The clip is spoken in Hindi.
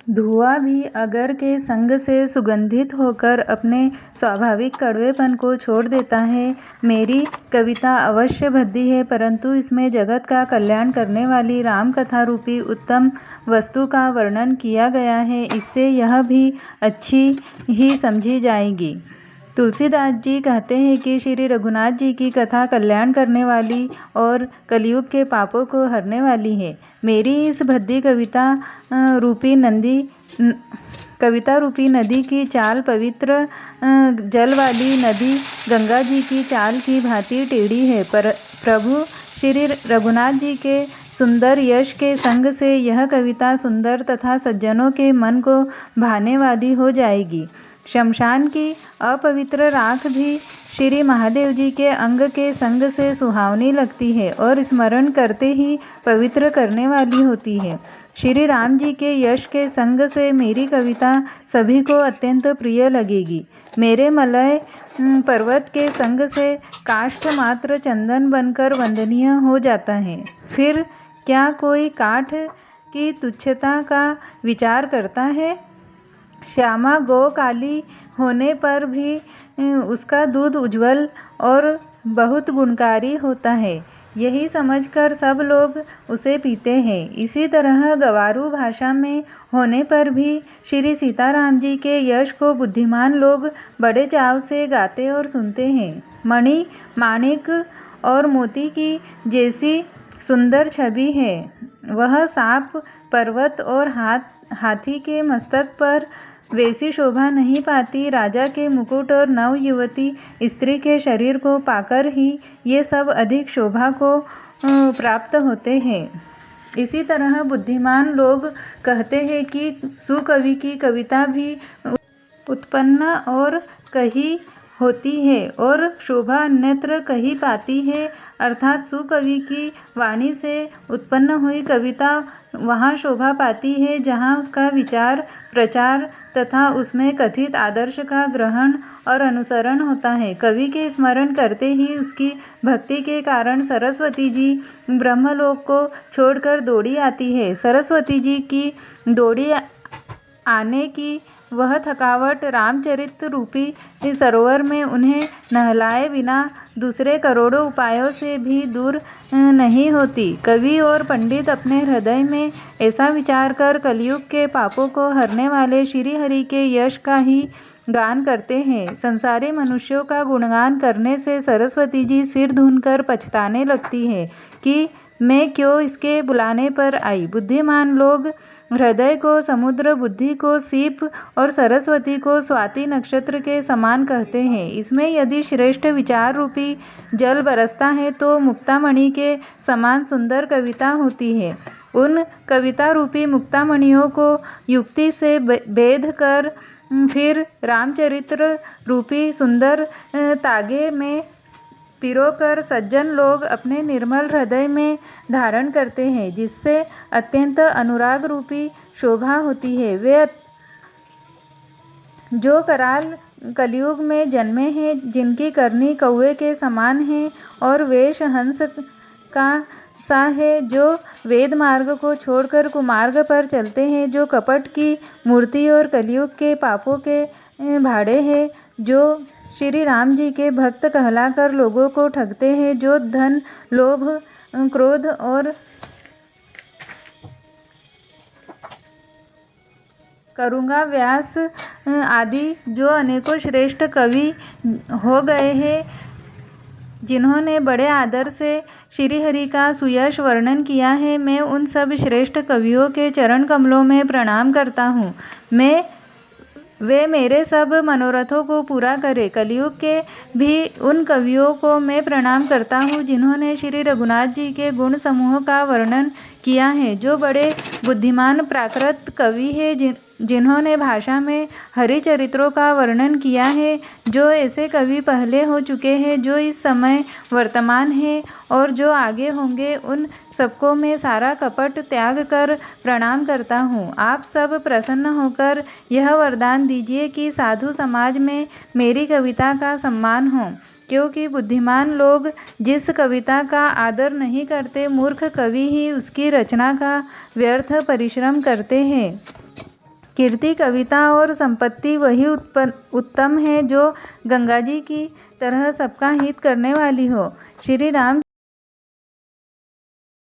धुआं भी अगर के संग से सुगंधित होकर अपने स्वाभाविक कड़वेपन को छोड़ देता है। मेरी कविता अवश्य भद्दी है, परंतु इसमें जगत का कल्याण करने वाली राम कथा रूपी उत्तम वस्तु का वर्णन किया गया है। इससे यह भी अच्छी ही समझी जाएगी। तुलसीदास जी कहते हैं कि श्री रघुनाथ जी की कथा कल्याण करने वाली और कलयुग के पापों को हरने वाली है। मेरी इस भद्दी कविता रूपी नदी की चाल पवित्र जल वाली नदी गंगा जी की चाल की भांति टेढ़ी है। पर प्रभु श्री रघुनाथ जी के सुंदर यश के संग से यह कविता सुंदर तथा सज्जनों के मन को भाने वाली हो जाएगी। शमशान की अपवित्र राख भी श्री महादेव जी के अंग के संग से सुहावनी लगती है और स्मरण करते ही पवित्र करने वाली होती है। श्री राम जी के यश के संग से मेरी कविता सभी को अत्यंत प्रिय लगेगी। मेरे मलय पर्वत के संग से काष्ठ मात्र चंदन बनकर वंदनीय हो जाता है। फिर क्या कोई काठ की तुच्छता का विचार करता है? श्यामा गौ काली होने पर भी उसका दूध उज्जवल और बहुत गुणकारी होता है, यही समझकर सब लोग उसे पीते हैं। इसी तरह गवारू भाषा में होने पर भी श्री सीताराम जी के यश को बुद्धिमान लोग बड़े चाव से गाते और सुनते हैं। मणि माणिक और मोती की जैसी सुंदर छवि है वह सांप, पर्वत और हाथी के मस्तक पर वैसी शोभा नहीं पाती। राजा के मुकुट और नव युवती स्त्री के शरीर को पाकर ही ये सब अधिक शोभा को प्राप्त होते हैं। इसी तरह बुद्धिमान लोग कहते हैं कि सुकवि की कविता भी उत्पन्न और कही होती है और शोभा अन्यत्र कहीं पाती है, अर्थात सुकवि की वाणी से उत्पन्न हुई कविता वहाँ शोभा पाती है जहाँ उसका विचार प्रचार तथा उसमें कथित आदर्श का ग्रहण और अनुसरण होता है। कवि के स्मरण करते ही उसकी भक्ति के कारण सरस्वती जी ब्रह्मलोक को छोड़कर दौड़ी आती है। सरस्वती जी की दौड़ी आने की वह थकावट रामचरित रूपी सरोवर में उन्हें नहलाए बिना दूसरे करोड़ों उपायों से भी दूर नहीं होती। कवि और पंडित अपने हृदय में ऐसा विचार कर कलयुग के पापों को हरने वाले श्री हरि के यश का ही गान करते हैं। संसारी मनुष्यों का गुणगान करने से सरस्वती जी सिर धुनकर पछताने लगती है कि मैं क्यों इसके बुलाने पर आई। बुद्धिमान लोग हृदय को समुद्र, बुद्धि को सीप और सरस्वती को स्वाति नक्षत्र के समान कहते हैं। इसमें यदि श्रेष्ठ विचार रूपी जल बरसता है तो मुक्तामणि के समान सुंदर कविता होती है। उन कविता रूपी मुक्तामणियों को युक्ति से भेद कर फिर रामचरित्र रूपी सुंदर तागे में पिरोकर सज्जन लोग अपने निर्मल हृदय में धारण करते हैं, जिससे अत्यंत अनुराग रूपी शोभा होती है। वे जो कराल कलयुग में जन्मे हैं, जिनकी करनी कौवे के समान है और वेश हंस का सा है, जो वेद मार्ग को छोड़कर कुमार्ग पर चलते हैं, जो कपट की मूर्ति और कलयुग के पापों के भाड़े हैं, जो श्री राम जी के भक्त कहलाकर लोगों को ठगते हैं, जो धन लोभ क्रोध और करूँगा व्यास आदि जो अनेकों श्रेष्ठ कवि हो गए हैं, जिन्होंने बड़े आदर से श्री हरि का सुयश वर्णन किया है। मैं उन सब श्रेष्ठ कवियों के चरण कमलों में प्रणाम करता हूँ। वे मेरे सब मनोरथों को पूरा करे। कलयुग के भी उन कवियों को मैं प्रणाम करता हूँ जिन्होंने श्री रघुनाथ जी के गुण समूह का वर्णन किया है, जो बड़े बुद्धिमान प्राकृत कवि हैं, जिन्होंने भाषा में हरिचरित्रों का वर्णन किया है, जो ऐसे कवि पहले हो चुके हैं, जो इस समय वर्तमान है और जो आगे होंगे। उन सबको मैं सारा कपट त्याग कर प्रणाम करता हूँ। आप सब प्रसन्न होकर यह वरदान दीजिए कि साधु समाज में मेरी कविता का सम्मान हो, क्योंकि बुद्धिमान लोग जिस कविता का आदर नहीं करते, मूर्ख कवि ही उसकी रचना का व्यर्थ परिश्रम करते हैं। कीर्ति, कविता और संपत्ति वही उत्तम है जो गंगा जी की तरह सबका हित करने वाली हो। श्री राम